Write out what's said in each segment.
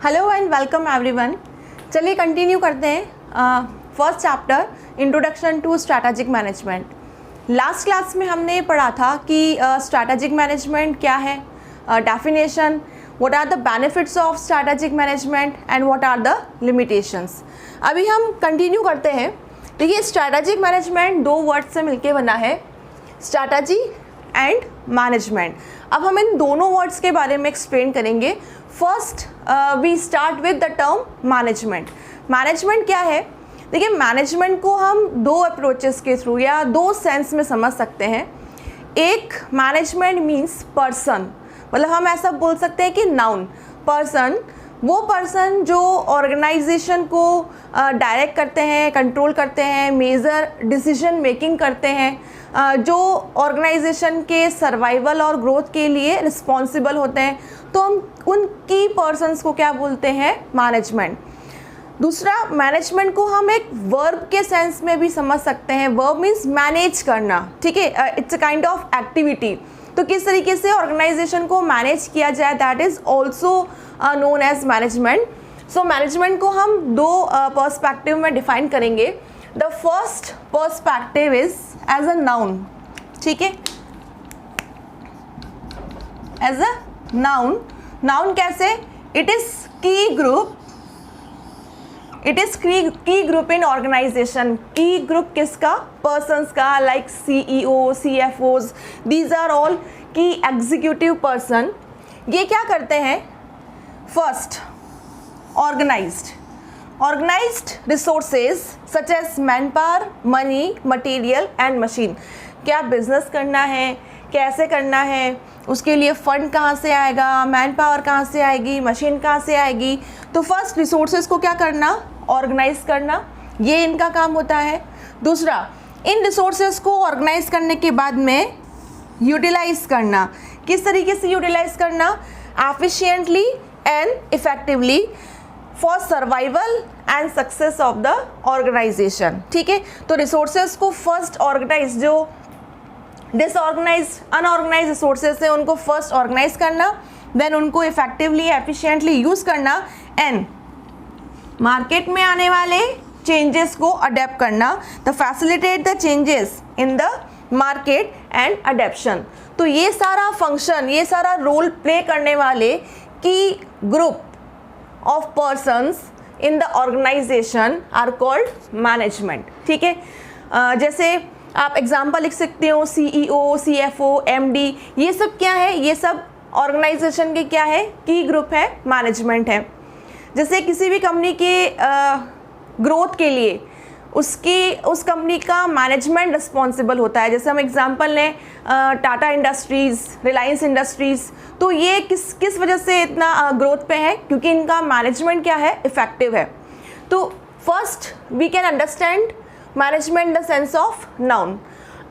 Hello and welcome everyone. चलिए continue करते हैं first chapter introduction to strategic management. Last class में हमने पढ़ा था कि स्ट्रैटेजिक मैनेजमेंट क्या है, definition, what are the benefits of strategic management and what are the limitations. अभी हम कंटिन्यू करते हैं। देखिए, स्ट्रैटेजिक मैनेजमेंट दो वर्ड से मिलके बना है, स्ट्रैटेजी एंड मैनेजमेंट। अब हम इन दोनों वर्ड्स के बारे में एक्सप्लेन करेंगे। First we start with the term management. Management क्या है? देखिए, मैनेजमेंट को हम दो अप्रोचेस के थ्रू या दो सेंस में समझ सकते हैं। एक, मैनेजमेंट मीन्स पर्सन, मतलब हम ऐसा बोल सकते हैं कि नाउन पर्सन, वो पर्सन जो ऑर्गेनाइजेशन को डायरेक्ट करते हैं, कंट्रोल करते हैं, मेजर डिसीजन मेकिंग करते हैं, जो ऑर्गेनाइजेशन के सर्वाइवल और ग्रोथ के लिए रिस्पॉन्सिबल होते हैं, तो हम उन की पर्सन्स को क्या बोलते हैं? मैनेजमेंट। दूसरा, मैनेजमेंट को हम एक वर्ब के सेंस में भी समझ सकते हैं। वर्ब मीन्स मैनेज करना, ठीक है, it's a kind of activity. तो किस तरीके से ऑर्गेनाइजेशन को मैनेज किया जाए, that is also known as management. So management को हम दो पर्सपेक्टिव में डिफाइन करेंगे। The first perspective is as a noun, ठीक है, एज अ नाउन। नाउन कैसे? It is key group, it is key group in organisation. Key group किसका? Persons का, like CEO, CFOs, these are all key executive person. ये क्या करते हैं? First, organized resources such as manpower, money, material and machine। क्या business करना है, कैसे करना है, उसके लिए फंड कहाँ से आएगा, मैन पावर कहाँ से आएगी, मशीन कहाँ से आएगी। तो फर्स्ट, रिसोर्सेज को क्या करना? ऑर्गेनाइज करना, ये इनका काम होता है। दूसरा, इन रिसोर्सेज को ऑर्गेनाइज करने के बाद में यूटिलाइज करना। किस तरीके से यूटिलाइज करना? Efficiently and effectively for survival and success of the organisation, ठीक है। तो रिसोर्सेज को फर्स्ट ऑर्गेनाइज, जो डिसऑर्गेनाइज अनऑर्गेनाइज रिसोर्सेज है उनको फर्स्ट ऑर्गेनाइज करना, देन उनको इफेक्टिवली एफिशिएंटली यूज करना, एंड मार्केट में आने वाले चेंजेस को अडेप्ट करना, the facilitate the changes in the market and adaption. तो ये सारा फंक्शन, ये सारा रोल प्ले करने वाले की group of persons in the organization are called management, ठीक है। जैसे आप एग्जांपल लिख सकते हो, CEO, CFO, MD, ये सब क्या है? ये सब ऑर्गेनाइजेशन के क्या है? की ग्रुप है, मैनेजमेंट है। जैसे किसी भी कंपनी के ग्रोथ के लिए उस कंपनी का मैनेजमेंट रिस्पॉन्सिबल होता है। जैसे हम एग्जांपल लें टाटा इंडस्ट्रीज़, रिलायंस इंडस्ट्रीज़, तो ये किस वजह से इतना ग्रोथ पे है? क्योंकि इनका मैनेजमेंट क्या है? इफेक्टिव है। तो first we can understand management in the sense of noun.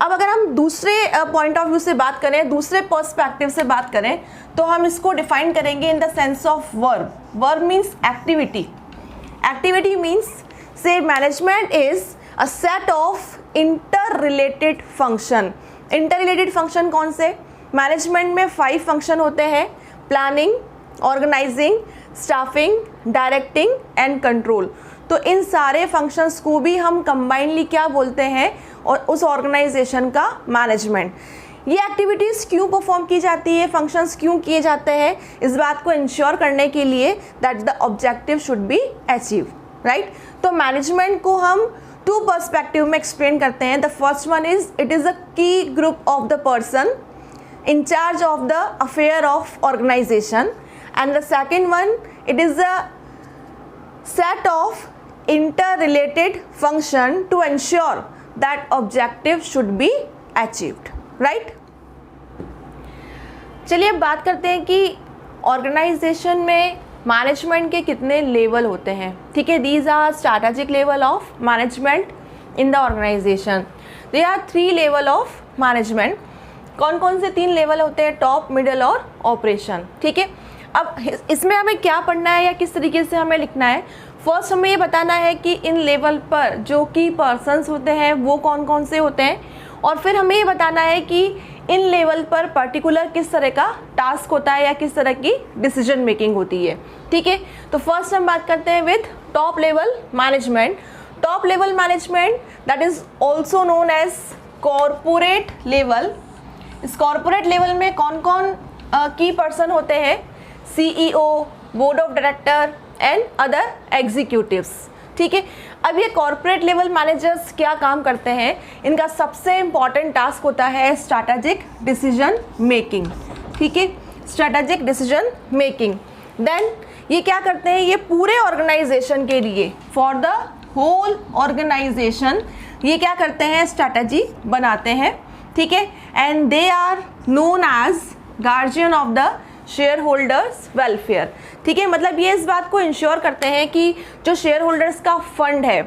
अब अगर हम दूसरे पॉइंट ऑफ व्यू से बात करें, दूसरे पर्सपेक्टिव से बात करें, तो हम इसको डिफाइन करेंगे in the sense of verb. Verb means activity. Activity means say management is a set of interrelated function. Interrelated function कौन से? मैनेजमेंट में 5 फंक्शन होते हैं: planning, organising, staffing, directing and control. तो इन सारे फंक्शंस को भी हम कंबाइनली क्या बोलते हैं? और उस ऑर्गेनाइजेशन का मैनेजमेंट। ये एक्टिविटीज़ क्यों परफॉर्म की जाती है, फंक्शंस क्यों किए जाते हैं? इस बात को इंश्योर करने के लिए that the objective should be achieve, right. तो मैनेजमेंट को हम 2 पर्सपेक्टिव में एक्सप्लेन करते हैं। The first one is it is a key group of the person in charge of the affair of organization, and the second one, it is a set of interrelated function to ensure that objective should be achieved, right? चलिए अब बात करते हैं कि organisation में management के कितने level होते हैं, ठीक है। These are strategic level of management in the organisation. They are 3 level of management. कौन कौन से 3 लेवल होते हैं? टॉप, मिडिल और ऑपरेशन, ठीक है। अब इसमें हमें क्या पढ़ना है या किस तरीके से हमें लिखना है? फर्स्ट हमें ये बताना है कि इन लेवल पर जो की पर्सन्स होते हैं वो कौन कौन से होते हैं, और फिर हमें ये बताना है कि इन लेवल पर पर्टिकुलर किस तरह का टास्क होता है या किस तरह की डिसीजन मेकिंग होती है। ठीक है, तो फर्स्ट हम बात करते हैं with top level management. Top level management that is also known as corporate level. इस कॉरपोरेट लेवल में कौन कौन की पर्सन होते हैं? CEO, board of director and other executives. ठीक है, अब ये कॉरपोरेट लेवल मैनेजर्स क्या काम करते हैं? इनका सबसे इंपॉर्टेंट टास्क होता है स्ट्रैटेजिक डिसीजन मेकिंग। ठीक है, स्ट्रैटेजिक डिसीजन मेकिंग। देन ये क्या करते हैं? ये पूरे ऑर्गेनाइजेशन के लिए, फॉर द होल ऑर्गेनाइजेशन, ये क्या करते हैं? स्ट्रैटेजी बनाते हैं। ठीक है, and they are known as guardian of the shareholders welfare. ठीक है, मतलब ये इस बात को इंश्योर करते हैं कि जो शेयर होल्डर्स का फंड है,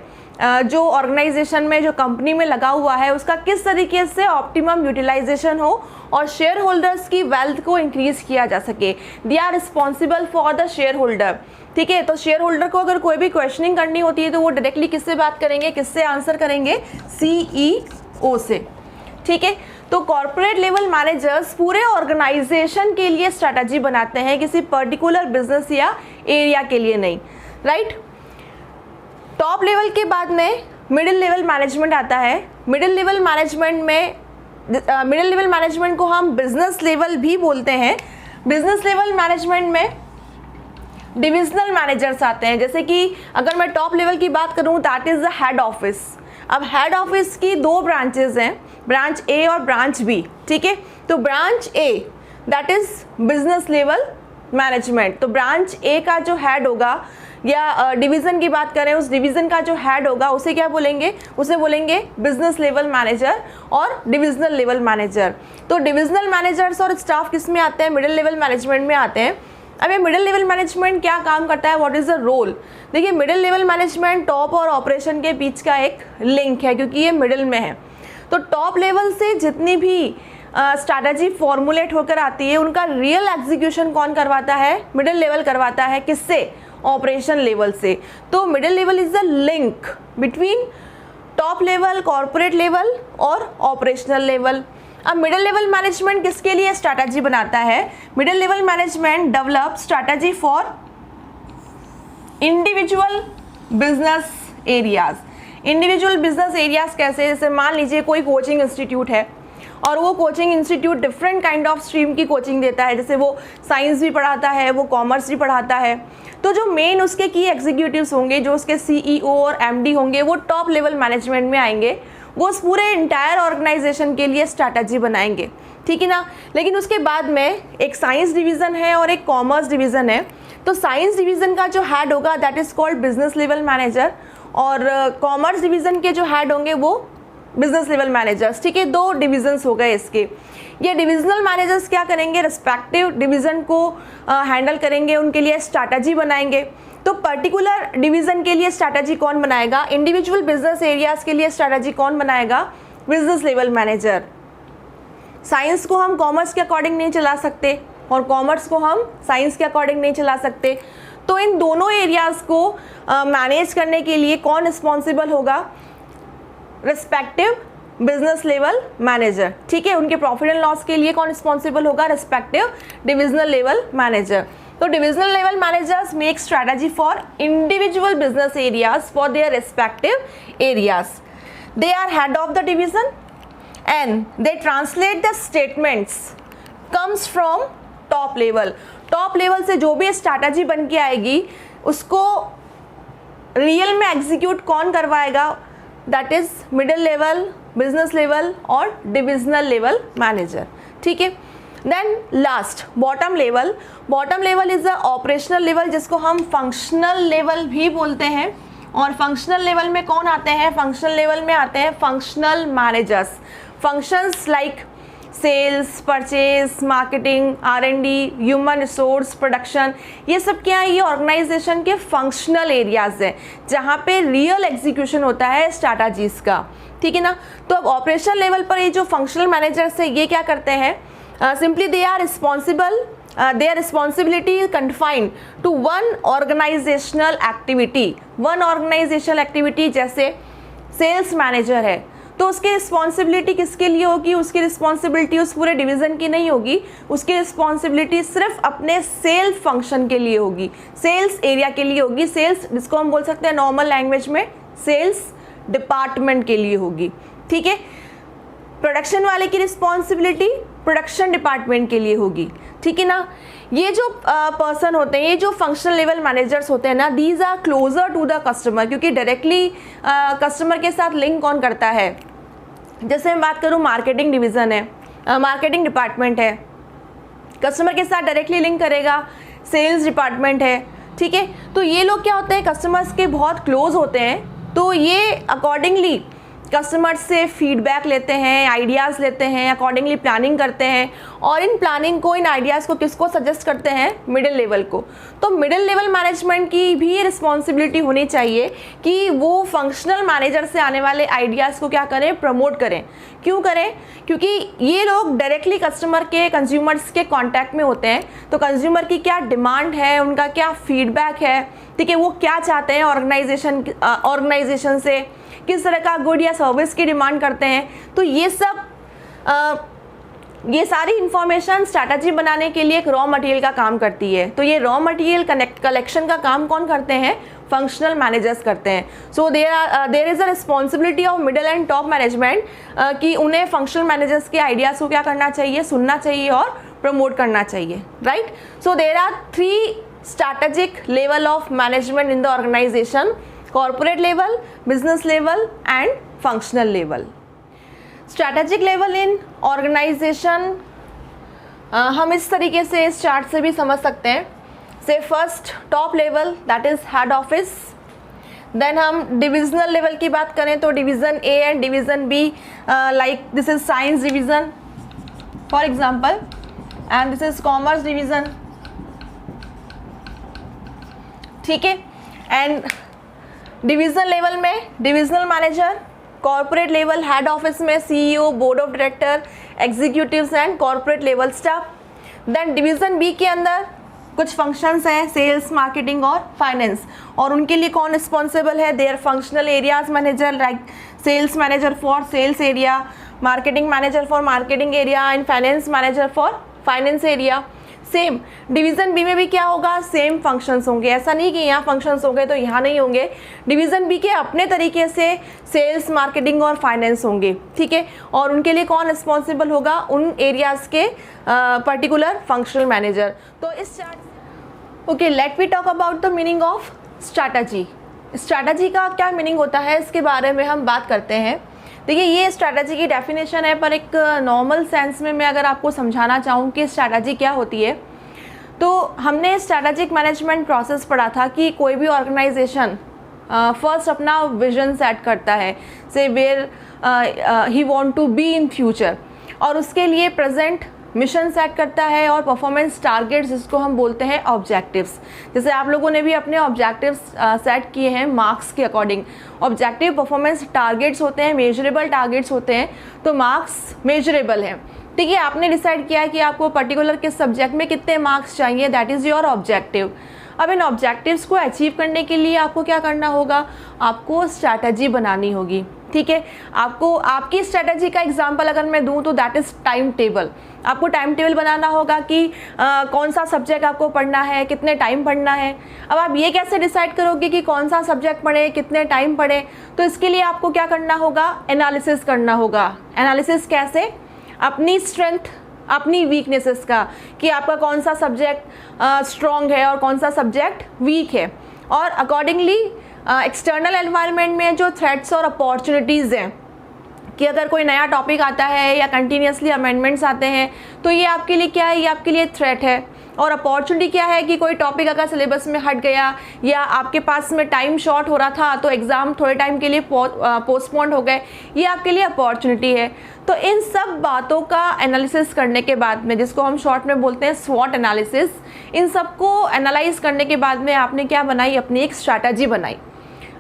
जो ऑर्गेनाइजेशन में, जो कंपनी में लगा हुआ है, उसका किस तरीके से ऑप्टिमम यूटिलाइजेशन हो और शेयर होल्डर्स की वेल्थ को इंक्रीज किया जा सके। They are responsible for the shareholder. ठीक है, तो शेयर होल्डर को अगर कोई भी क्वेश्चनिंग करनी होती है तो वो डायरेक्टली किससे बात करेंगे, किससे आंसर करेंगे? CEO से। ठीक है, तो कॉर्पोरेट लेवल मैनेजर्स पूरे ऑर्गेनाइजेशन के लिए स्ट्रैटेजी बनाते हैं, किसी पर्टिकुलर बिजनेस या एरिया के लिए नहीं। राइट, टॉप लेवल के बाद में मिडिल लेवल मैनेजमेंट आता है। मिडिल लेवल मैनेजमेंट को हम बिजनेस लेवल भी बोलते हैं। बिजनेस लेवल मैनेजमेंट में डिविजनल मैनेजर्स आते हैं। जैसे कि अगर मैं टॉप लेवल की बात करूं, that is the head office. अब हेड ऑफिस की 2 ब्रांचेस हैं, ब्रांच A और ब्रांच B। ठीक है, तो branch A that is business level management. तो ब्रांच A का जो हेड होगा, या डिवीज़न की बात करें, उस डिवीज़न का जो हेड होगा उसे क्या बोलेंगे? उसे बोलेंगे बिजनेस लेवल मैनेजर और डिविजनल लेवल मैनेजर। तो डिविजनल मैनेजर्स और स्टाफ किस में आते हैं? मिडिल लेवल मैनेजमेंट में आते हैं। अब ये मिडिल लेवल मैनेजमेंट क्या काम करता है? What is the role? देखिए, मिडिल लेवल मैनेजमेंट टॉप और ऑपरेशन के बीच का एक लिंक है, क्योंकि ये मिडिल में है। तो टॉप लेवल से जितनी भी स्ट्रैटेजी फॉर्मुलेट होकर आती है, उनका रियल एग्जीक्यूशन कौन करवाता है? मिडिल लेवल करवाता है। किससे? ऑपरेशन लेवल से। तो middle level is the link between top level, corporate level और ऑपरेशनल लेवल। अब मिडिल लेवल मैनेजमेंट किसके लिए स्ट्रैटेजी बनाता है? Middle level management develop strategy for individual business areas. Individual business areas कैसे? जैसे मान लीजिए कोई कोचिंग इंस्टीट्यूट है और वो coaching institute different kind of stream की कोचिंग देता है। जैसे वो साइंस भी पढ़ाता है, वो कॉमर्स भी पढ़ाता है। तो जो मेन उसके की एग्जीक्यूटिव्स होंगे, जो उसके CEO और MD होंगे, वो टॉप लेवल मैनेजमेंट में आएंगे। वो उस पूरे इंटायर ऑर्गेनाइजेशन के लिए स्ट्रैटेजी बनाएंगे। ठीक है ना। लेकिन उसके बाद में एक साइंस डिवीज़न है और एक कॉमर्स डिवीज़न है। तो साइंस डिवीज़न का जो हेड होगा that is called business level manager, और कॉमर्स डिवीज़न के जो हेड होंगे वो बिजनेस लेवल मैनेजर्स। ठीक है, 2 डिविजन्स हो गए इसके। ये डिविजनल मैनेजर्स क्या करेंगे? रिस्पेक्टिव डिवीज़न को हैंडल करेंगे, उनके लिए स्ट्रैटेजी बनाएंगे। तो पर्टिकुलर डिवीज़न के लिए स्ट्रैटेजी कौन बनाएगा? इंडिविजुअल बिजनेस एरियाज़ के लिए स्ट्रैटेजी कौन बनाएगा? Business level manager. साइंस को हम कॉमर्स के अकॉर्डिंग नहीं चला सकते और कॉमर्स को हम साइंस के अकॉर्डिंग नहीं चला सकते। तो इन दोनों एरियाज़ को मैनेज करने के लिए कौन रिस्पॉन्सिबल होगा? Respective business level manager. ठीक है, उनके प्रॉफिट एंड लॉस के लिए कौन रिस्पॉन्सिबल होगा? Respective divisional level manager. तो divisional level managers make strategy for individual business areas for their respective areas. They are head of the division and they translate the statements comes from top level. Top level से जो भी strategy बन के आएगी उसको real में execute कौन करवाएगा? That is middle level, business level और डिविजनल लेवल मैनेजर। ठीक है। Then last bottom level. Bottom level is a operational level, जिसको हम फंक्शनल लेवल भी बोलते हैं। और फंक्शनल लेवल में कौन आते हैं? फंक्शनल लेवल में आते हैं functional managers. Functions like sales, purchase, marketing, R&D, human resource, production, ये सब क्या है? ये ऑर्गेनाइजेशन के फंक्शनल एरियाज हैं जहाँ पे रियल एग्जीक्यूशन होता है स्ट्रैटेजीज का। ठीक है ना। तो अब ऑपरेशन लेवल पर ये जो फंक्शनल मैनेजर्स है ये क्या करते हैं? Simply they are responsible, their responsibility is confined to one organizational activity। One organisational activity, जैसे सेल्स मैनेजर है तो उसकी रिस्पॉन्सिबिलिटी किसके लिए होगी? उसकी रिस्पॉन्सिबिलिटी उस पूरे डिवीज़न की नहीं होगी, उसकी रिस्पॉन्सिबिलिटी सिर्फ अपने सेल्स फंक्शन के लिए होगी, सेल्स एरिया के लिए होगी, सेल्स जिसको हम बोल सकते हैं नॉर्मल लैंग्वेज में सेल्स डिपार्टमेंट के लिए होगी। ठीक है, प्रोडक्शन वाले की रिस्पॉन्सिबिलिटी प्रोडक्शन डिपार्टमेंट के लिए होगी। ठीक है ना। ये जो पर्सन होते हैं, ये जो फंक्शनल लेवल मैनेजर्स होते हैं ना, these are closer to the customer, क्योंकि डायरेक्टली कस्टमर के साथ लिंक कौन करता है? जैसे मैं बात करूँ, मार्केटिंग डिवीज़न है, मार्केटिंग डिपार्टमेंट है, कस्टमर के साथ डायरेक्टली लिंक करेगा सेल्स डिपार्टमेंट है। ठीक है, तो ये लोग क्या होते हैं, कस्टमर्स के बहुत क्लोज होते हैं, तो ये अकॉर्डिंगली कस्टमर से फीडबैक लेते हैं, आइडियाज़ लेते हैं, अकॉर्डिंगली प्लानिंग करते हैं, और इन प्लानिंग को, इन आइडियाज़ को किसको सजेस्ट करते हैं? मिडिल लेवल को। तो मिडिल लेवल मैनेजमेंट की भी ये रिस्पॉन्सिबिलिटी होनी चाहिए कि वो फंक्शनल मैनेजर से आने वाले आइडियाज़ को क्या करें? प्रमोट करें। क्यों करें? क्योंकि ये लोग डायरेक्टली कस्टमर के, कंज्यूमर्स के कॉन्टैक्ट में होते हैं, तो कंज्यूमर की क्या डिमांड है, उनका क्या फीडबैक है, ठीक है, वो क्या चाहते हैं ऑर्गेनाइजेशन से, किस तरह का गुड या सर्विस की डिमांड करते हैं। तो ये सब ये सारी इंफॉर्मेशन स्ट्रैटेजी बनाने के लिए एक रॉ मटेरियल का काम करती है। तो ये रॉ मटेरियल कलेक्शन का काम कौन करते हैं? फंक्शनल मैनेजर्स करते हैं। So there is a responsibility of middle and top management कि उन्हें फंक्शनल मैनेजर्स के आइडियाज़ को क्या करना चाहिए? सुनना चाहिए और प्रमोट करना चाहिए, right. So there are 3 strategic level of management in the organization: corporate level, business level and functional level. Strategic level in organization हम इस तरीके से इस चार्ट से भी समझ सकते हैं। Say first top level that is head office, then हम डिविजनल लेवल की बात करें तो division A and division B, like this is science division for example and this is commerce division. ठीक है, एंड डिवीज़न लेवल में divisional manager, corporate level head office में CEO, board of director, executives and corporate level staff. Then division B के अंदर कुछ functions हैं, sales, marketing और finance, और उनके लिए कौन रिस्पॉन्सिबल है? Their functional areas manager, like sales manager for sales area, marketing manager for marketing area and finance manager for finance area. Same division B में भी क्या होगा? सेम फंक्शंस होंगे। ऐसा नहीं कि यहाँ फंक्शंस होंगे तो यहाँ नहीं होंगे। डिवीज़न बी के अपने तरीके से सेल्स, मार्केटिंग और फाइनेंस होंगे। ठीक है, और उनके लिए कौन रिस्पॉन्सिबल होगा? उन एरियाज़ के पर्टिकुलर फंक्शनल मैनेजर। तो इस chart okay, let we talk about the meaning of strategy. Strategy का क्या मीनिंग होता है, इसके बारे में हम बात करते हैं। देखिए, ये स्ट्रैटेजी की डेफिनेशन है, पर एक नॉर्मल सेंस में मैं अगर आपको समझाना चाहूँ कि स्ट्रैटेजी क्या होती है, तो हमने स्ट्रैटेजिक मैनेजमेंट प्रोसेस पढ़ा था कि कोई भी ऑर्गेनाइजेशन फर्स्ट अपना विजन सेट करता है, say where he want to be in future, और उसके लिए प्रेजेंट मिशन सेट करता है और परफॉर्मेंस टारगेट्स, जिसको हम बोलते हैं ऑब्जेक्टिव्स। जैसे आप लोगों ने भी अपने ऑब्जेक्टिव्स सेट किए हैं मार्क्स के अकॉर्डिंग। ऑब्जेक्टिव परफॉर्मेंस टारगेट्स होते हैं, मेजरेबल टारगेट्स होते हैं, तो मार्क्स मेजरेबल हैं। ठीक है, आपने डिसाइड किया है कि आपको पर्टिकुलर किस सब्जेक्ट में कितने मार्क्स चाहिए, दैट इज़ योर ऑब्जेक्टिव। अब इन ऑब्जेक्टिव्स को अचीव करने के लिए आपको क्या करना होगा? आपको स्ट्रैटेजी बनानी होगी। ठीक है, आपको आपकी स्ट्रैटेजी का एग्जांपल अगर मैं दूं तो दैट इज़ टाइम टेबल। आपको टाइम टेबल बनाना होगा कि कौन सा सब्जेक्ट आपको पढ़ना है, कितने टाइम पढ़ना है। अब आप ये कैसे डिसाइड करोगे कि कौन सा सब्जेक्ट पढ़े, कितने टाइम पढ़े? तो इसके लिए आपको क्या करना होगा? एनालिसिस करना होगा। एनालिसिस कैसे? अपनी स्ट्रेंथ, अपनी वीकनेसेस का, कि आपका कौन सा सब्जेक्ट स्ट्रॉन्ग है और कौन सा सब्जेक्ट वीक है, और अकॉर्डिंगली एक्सटर्नल एनवायरनमेंट में जो थ्रेट्स और अपॉर्चुनिटीज़ हैं, कि अगर कोई नया टॉपिक आता है या कंटिन्यूसली अमेंडमेंट्स आते हैं, तो ये आपके लिए क्या है? ये आपके लिए थ्रेट है। और अपॉर्चुनिटी क्या है? कि कोई टॉपिक अगर सिलेबस में हट गया या आपके पास में टाइम शॉर्ट हो रहा था तो एग्ज़ाम थोड़े टाइम के लिए पोस्टपोन्ड हो गए, ये आपके लिए अपॉर्चुनिटी है। तो इन सब बातों का एनालिसिस करने के बाद में, जिसको हम शॉर्ट में बोलते हैं स्वॉट एनालिसिस, इन सबको एनालाइज करने के बाद में आपने क्या बनाई? अपनी एक स्ट्रैटेजी बनाई।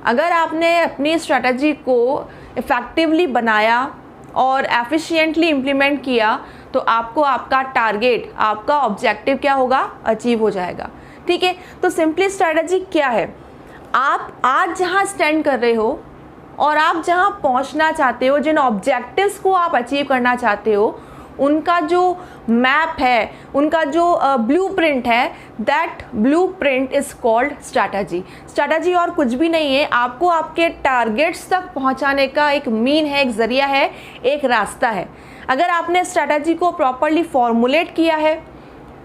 अगर आपने अपनी स्ट्रैटेजी को इफ़ेक्टिवली बनाया और एफिशिएंटली इम्प्लीमेंट किया, तो आपको आपका टारगेट, आपका ऑब्जेक्टिव क्या होगा? अचीव हो जाएगा। ठीक है, तो सिंपली स्ट्रैटेजी क्या है? आप आज जहाँ स्टैंड कर रहे हो और आप जहाँ पहुँचना चाहते हो, जिन ऑब्जेक्टिव्स को आप अचीव करना चाहते हो, उनका जो मैप है, उनका जो ब्लूप्रिंट है, that blueprint is called strategy. Strategy और कुछ भी नहीं है, आपको आपके टारगेट्स तक पहुंचाने का एक मीन है, एक ज़रिया है, एक रास्ता है। अगर आपने स्ट्रैटेजी को प्रॉपरली फॉर्मुलेट किया है,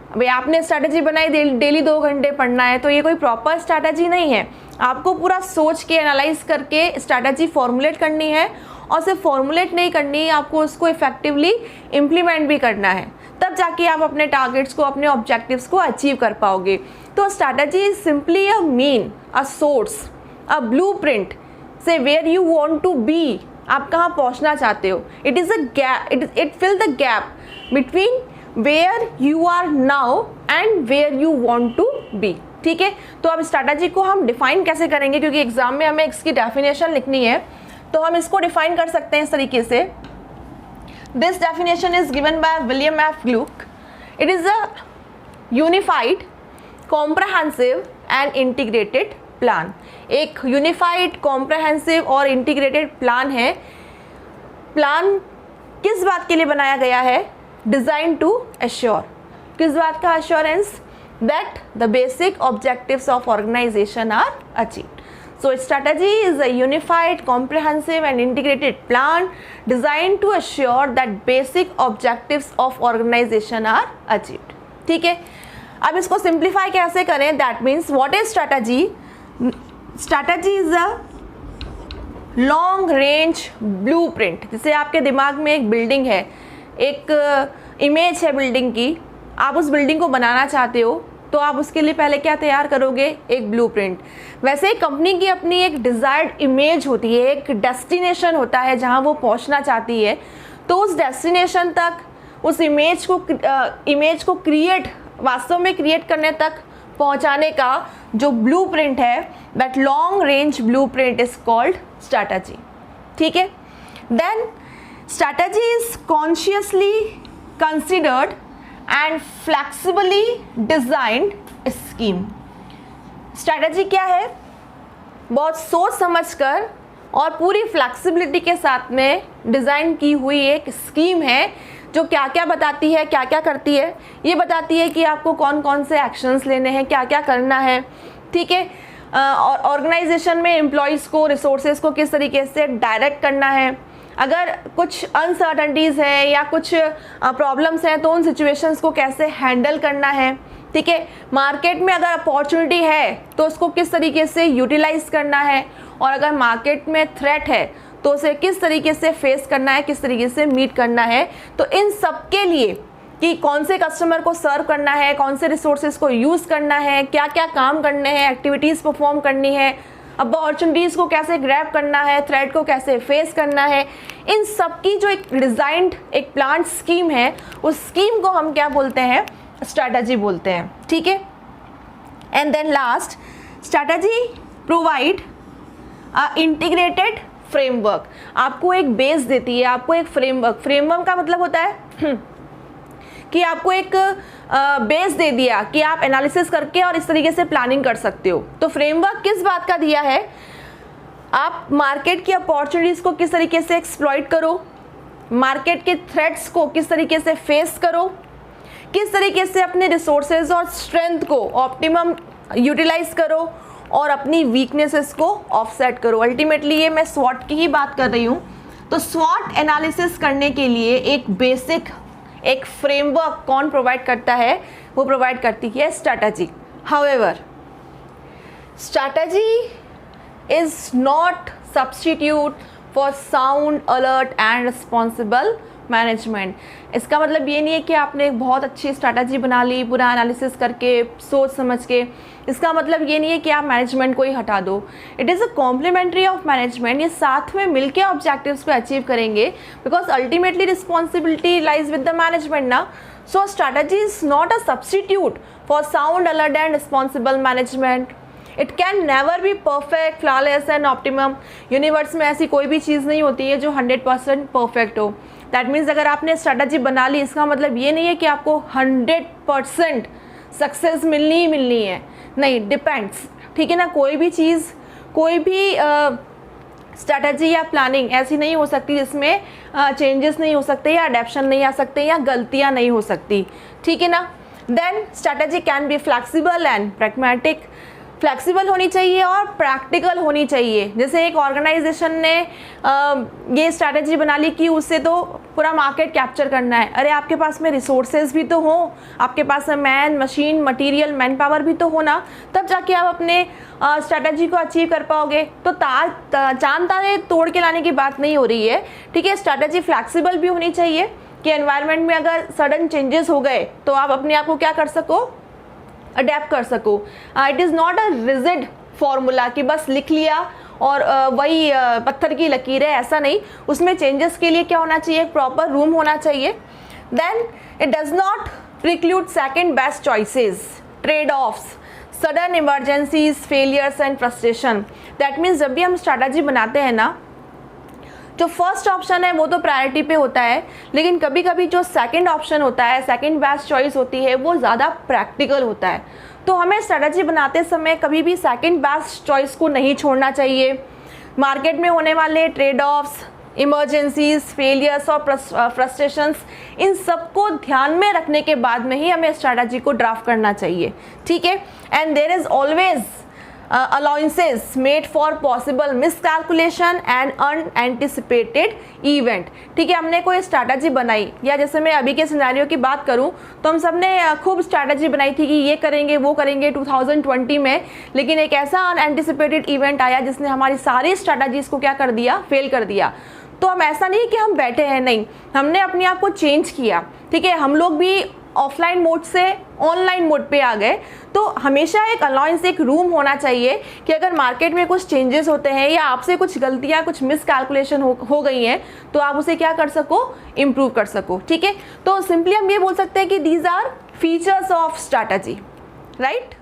भाई आपने स्ट्रैटेजी बनाई डेली 2 घंटे पढ़ना है, तो ये कोई प्रॉपर स्ट्रैटेजी नहीं है। आपको पूरा सोच के एनालाइज करके स्ट्रैटेजी फॉर्मुलेट करनी है, और सिर्फ फॉर्मुलेट नहीं करनी है, आपको उसको इफेक्टिवली इम्प्लीमेंट भी करना है, तब जाके आप अपने टारगेट्स को, अपने ऑब्जेक्टिव्स को अचीव कर पाओगे। तो strategy is simply a mean, a source, a blueprint say where you want to be, आप कहाँ पहुँचना चाहते हो। It is a gap, it fill the gap between where you are now and where you want to be. ठीक है, तो अब strategy को हम डिफाइन कैसे करेंगे, क्योंकि एग्जाम में हमें इसकी डेफिनेशन लिखनी है, तो हम इसको डिफाइन कर सकते हैं इस तरीके से। This definition is given by William F Glueck. It is a unified, comprehensive and integrated plan. एक यूनिफाइड, कॉम्प्रहेंसिव और इंटीग्रेटेड प्लान है। प्लान किस बात के लिए बनाया गया है? डिज़ाइन टू एश्योर, किस बात का assurance? That the basic objectives of organisation are achieved. So strategy is a unified, comprehensive and integrated plan designed to assure that basic objectives of organization are achieved. ठीक है, अब इसको simplify कैसे करें? That means what is strategy? Strategy is a long range blueprint. जैसे आपके दिमाग में एक बिल्डिंग है, एक इमेज है बिल्डिंग की, आप उस बिल्डिंग को बनाना चाहते हो, तो आप उसके लिए पहले क्या तैयार करोगे? एक ब्लूप्रिंट। वैसे ही कंपनी की अपनी एक डिज़ायर्ड इमेज होती है, एक डेस्टिनेशन होता है जहां वो पहुंचना चाहती है, तो उस डेस्टिनेशन तक, उस इमेज को क्रिएट, वास्तव में क्रिएट करने तक पहुंचाने का जो ब्लूप्रिंट है, that long range blueprint is called strategy. ठीक है, then strategy is consciously considered and flexibly designed scheme. Strategy क्या है? बहुत सोच समझकर और पूरी फ्लेक्सिबिलिटी के साथ में डिज़ाइन की हुई एक स्कीम है, जो क्या क्या बताती है, क्या क्या करती है. ये बताती है कि आपको कौन कौन से एक्शंस लेने हैं, क्या क्या करना है. ठीक है, और ऑर्गेनाइजेशन में एम्प्लॉयज़ को, रिसोर्सेज को किस तरीके से डायरेक्ट करना है. अगर कुछ अनसर्टनिटीज़ है या कुछ प्रॉब्लम्स हैं, तो उन सिचुएशंस को कैसे हैंडल करना है. ठीक है, मार्केट में अगर अपॉर्चुनिटी है तो उसको किस तरीके से यूटिलाइज करना है, और अगर मार्केट में थ्रेट है तो उसे किस तरीके से फेस करना है, किस तरीके से मीट करना है. तो इन सब के लिए कि कौन से कस्टमर को सर्व करना है, कौन से रिसोर्सेज को यूज़ करना है, क्या क्या काम करने हैं, एक्टिविटीज़ परफॉर्म करनी है, अपॉर्चुनिटीज़ को कैसे ग्रैब करना है, थ्रेट को कैसे फेस करना है, इन सब की जो एक डिज़ाइंड, एक प्लान स्कीम है, उस स्कीम को हम क्या बोलते हैं? स्ट्रैटेजी बोलते हैं. ठीक है, and then last, strategy provide integrated framework. आपको एक बेस देती है, आपको एक फ्रेमवर्क का मतलब होता है कि आपको एक बेस दे दिया कि आप एनालिसिस करके और इस तरीके से प्लानिंग कर सकते हो. तो फ्रेमवर्क किस बात का दिया है? आप मार्केट की अपॉर्चुनिटीज़ को किस तरीके से एक्सप्लॉइट करो, मार्केट के थ्रेट्स को किस तरीके से फेस करो, किस तरीके से अपने रिसोर्सेज और स्ट्रेंथ को ऑप्टिमम यूटिलाइज करो, और अपनी वीकनेसेस को ऑफसेट करो. अल्टीमेटली ये मैं स्वॉट की ही बात कर रही हूँ. तो स्वॉट एनालिसिस करने के लिए एक बेसिक, एक फ्रेमवर्क कौन प्रोवाइड करता है? वो प्रोवाइड करती है strategy. However, strategy is not substitute for sound, alert and responsible management. इसका मतलब ये नहीं है कि आपने एक बहुत अच्छी स्ट्रैटेजी बना ली, पूरा एनालिसिस करके, सोच समझ के. इसका मतलब ये नहीं है कि आप मैनेजमेंट को ही हटा दो. It is a complementary of management. ये साथ में मिलके ऑब्जेक्टिव्स को अचीव करेंगे, because ultimately responsibility lies with the management ना. So strategy is not a substitute for sound, alert and responsible management. It can never be perfect, flawless and optimum. Universe में ऐसी कोई भी चीज़ नहीं होती है जो 100% परफेक्ट हो. दैट मीन्स अगर आपने स्ट्रैटेजी बना ली, इसका मतलब ये नहीं है कि आपको 100% सक्सेस मिलनी ही मिलनी है. नहीं, डिपेंड्स. ठीक है ना, कोई भी चीज़, कोई भी स्ट्रैटेजी या प्लानिंग ऐसी नहीं हो सकती जिसमें चेंजेस नहीं हो सकते या अडेप्शन नहीं आ सकते या गलतियां नहीं हो सकती, ठीक है ना। Then strategy can be flexible and pragmatic, flexible होनी चाहिए और प्रैक्टिकल होनी चाहिए। जैसे एक ऑर्गेनाइजेशन ने ये स्ट्रैटेजी बना ली कि उससे तो पूरा मार्केट कैप्चर करना है, अरे आपके पास में रिसोर्सेज भी तो हो, आपके पास में man machine material man power भी तो हो ना, तब जाके आप अपने स्ट्रैटेजी को अचीव कर पाओगे। तो चांद तारे तोड़ के लाने की बात नहीं हो रही है, ठीक है। स्ट्रैटेजी फ्लेक्सिबल भी होनी चाहिए कि एनवायरनमेंट में अगर सडन चेंजेस हो गए तो आप अपने आप को क्या कर सको, अडेप्ट कर सको। It is not a rigid formula कि बस लिख लिया और वही पत्थर की लकीर है, ऐसा नहीं। उसमें चेंजेस के लिए क्या होना चाहिए, एक प्रॉपर रूम होना चाहिए। Then it does not preclude second best choices, trade offs, sudden emergencies, failures and frustration. That means जब भी हम स्ट्रैटेजी बनाते हैं ना, जो फर्स्ट ऑप्शन है वो तो प्रायोरिटी पे होता है, लेकिन कभी कभी जो सेकंड ऑप्शन होता है, सेकंड बेस्ट चॉइस होती है, वो ज़्यादा प्रैक्टिकल होता है। तो हमें स्ट्रैटेजी बनाते समय कभी भी सेकंड बेस्ट चॉइस को नहीं छोड़ना चाहिए। मार्केट में होने वाले ट्रेड ऑफ्स, इमरजेंसीज, फेलियर्स और फ्रस्ट्रेशंस, इन सबको ध्यान में रखने के बाद में ही हमें स्ट्रैटेजी को ड्राफ्ट करना चाहिए, ठीक है। And there is always allowances made for possible miscalculation and unanticipated event, ठीक है। हमने कोई स्ट्रैटेजी बनाई, या जैसे मैं अभी के सिनेरियो की बात करूं तो हम सब ने खूब स्ट्रैटेजी बनाई थी कि ये करेंगे वो करेंगे 2020 में, लेकिन एक ऐसा अनएंटिसिपेटेड इवेंट आया जिसने हमारी सारी स्ट्रैटेजीज को क्या कर दिया, फेल कर दिया। तो हम ऐसा नहीं कि हम बैठे हैं, नहीं, हमने अपने आप को चेंज किया, ठीक है। हम लोग भी ऑफलाइन मोड से ऑनलाइन मोड पे आ गए। तो हमेशा एक अलाउंस, एक रूम होना चाहिए कि अगर मार्केट में कुछ चेंजेस होते हैं या आपसे कुछ गलतियां, कुछ मिस कैलकुलेशन हो गई हैं, तो आप उसे क्या कर सको, इम्प्रूव कर सको, ठीक है। तो सिंपली हम ये बोल सकते हैं कि these are features of strategy, right.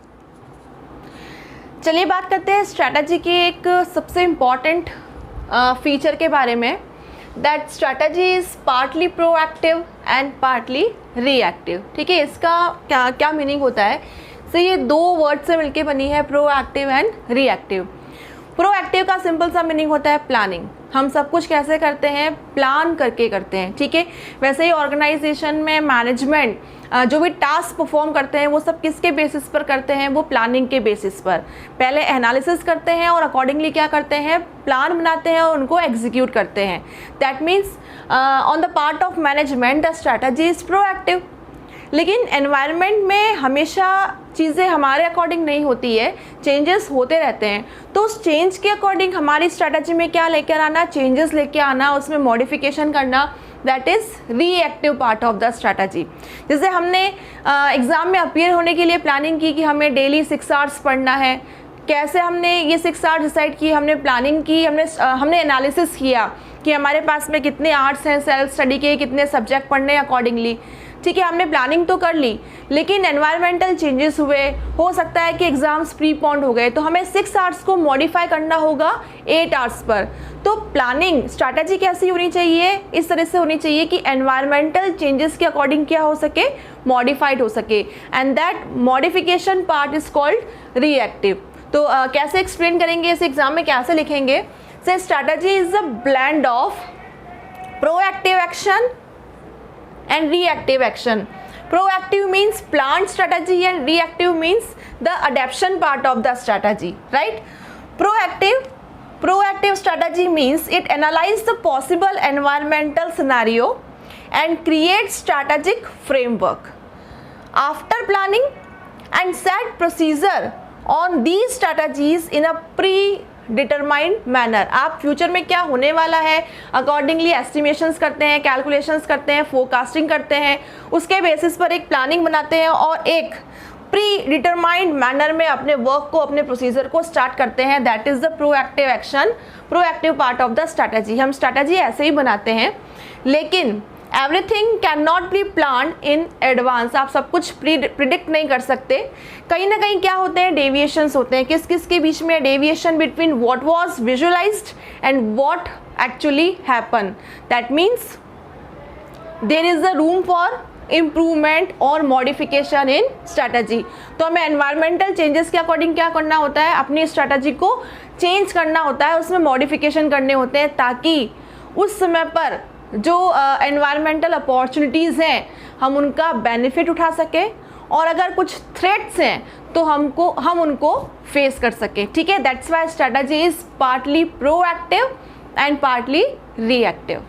चलिए बात करते हैं स्ट्रैटेजी के एक सबसे इम्पॉर्टेंट फीचर के बारे में, that strategy is partly proactive and partly reactive, ठीक है। इसका क्या मीनिंग होता है, तो ये दो वर्ड से मिलके बनी है, प्रोएक्टिव एंड रिएक्टिव। प्रोएक्टिव का सिंपल सा मीनिंग होता है प्लानिंग। हम सब कुछ कैसे करते हैं, प्लान करके करते हैं, ठीक है। वैसे ही ऑर्गेनाइजेशन में मैनेजमेंट जो भी टास्क परफॉर्म करते हैं वो सब किसके बेसिस पर करते हैं, वो प्लानिंग के बेसिस पर। पहले एनालिसिस करते हैं और अकॉर्डिंगली क्या करते हैं, प्लान बनाते हैं और उनको एग्जीक्यूट करते हैं। That means on the part of management the strategy is proactive. लेकिन एनवायरनमेंट में हमेशा चीज़ें हमारे अकॉर्डिंग नहीं होती है, चेंजेस होते रहते हैं। तो उस चेंज के अकॉर्डिंग हमारी स्ट्रैटेजी में क्या लेकर आना, चेंजेस लेकर आना, उसमें मॉडिफिकेशन करना, that is reactive part of the strategy. जैसे हमने एग्ज़ाम में अपीयर होने के लिए प्लानिंग की कि हमें डेली 6 आवर्स पढ़ना है। कैसे हमने ये 6 आवर्स डिसाइड की, हमने प्लानिंग की, हमने एनालिसिस किया कि हमारे पास में कितने आर्ट्स हैं सेल्फ स्टडी के, कितने सब्जेक्ट पढ़ने हैं अकॉर्डिंगली, ठीक है। हमने प्लानिंग तो कर ली, लेकिन एनवायरमेंटल चेंजेस हुए, हो सकता है कि एग्जाम्स प्रीपोन्ड हो गए, तो हमें 6 आवर्स को मॉडिफाई करना होगा 8 आवर्स पर। तो प्लानिंग स्ट्रैटेजी कैसी होनी चाहिए, इस तरह से होनी चाहिए कि एनवायरमेंटल चेंजेस के अकॉर्डिंग क्या हो सके, मॉडिफाइड हो सके, and that modification part is called reactive. तो कैसे एक्सप्लेन करेंगे, इस एग्जाम में कैसे लिखेंगे, से strategy is a blend of proactive action and reactive action. Proactive means planned strategy and reactive means the adaptation part of the strategy, right? Proactive strategy means it analyzes the possible environmental scenario and creates strategic framework. After planning and set procedure on these strategies in a determined manner, आप future में क्या होने वाला है accordingly estimations करते हैं, calculations करते हैं, फोरकास्टिंग करते हैं, उसके बेसिस पर एक प्लानिंग बनाते हैं और एक प्री डिटरमाइंड मैनर में अपने वर्क को, अपने प्रोसीजर को स्टार्ट करते हैं। That is the proactive action, proactive part of the strategy. हम स्ट्रैटेजी ऐसे ही बनाते हैं, लेकिन everything can not be plan in advance. आप सब कुछ प्रिडिक्ट नहीं कर सकते, कहीं ना कहीं क्या होते हैं, डेविएशंस होते हैं। किस किस के बीच में, deviation between what was visualised and what actually happen. That means there is a room for improvement और मॉडिफिकेशन इन स्ट्रैटेजी। तो हमें एनवायरमेंटल चेंजेस के अकॉर्डिंग क्या करना होता है, अपनी स्ट्रैटेजी को चेंज करना होता है, उसमें मॉडिफिकेशन करने होते हैं, ताकि उस समय पर जो एनवायरमेंटल अपॉर्चुनिटीज़ हैं हम उनका बेनिफिट उठा सकें, और अगर कुछ थ्रेट्स हैं तो हम उनको फेस कर सकें। ठीक है, that's why strategy is partly proactive and partly reactive.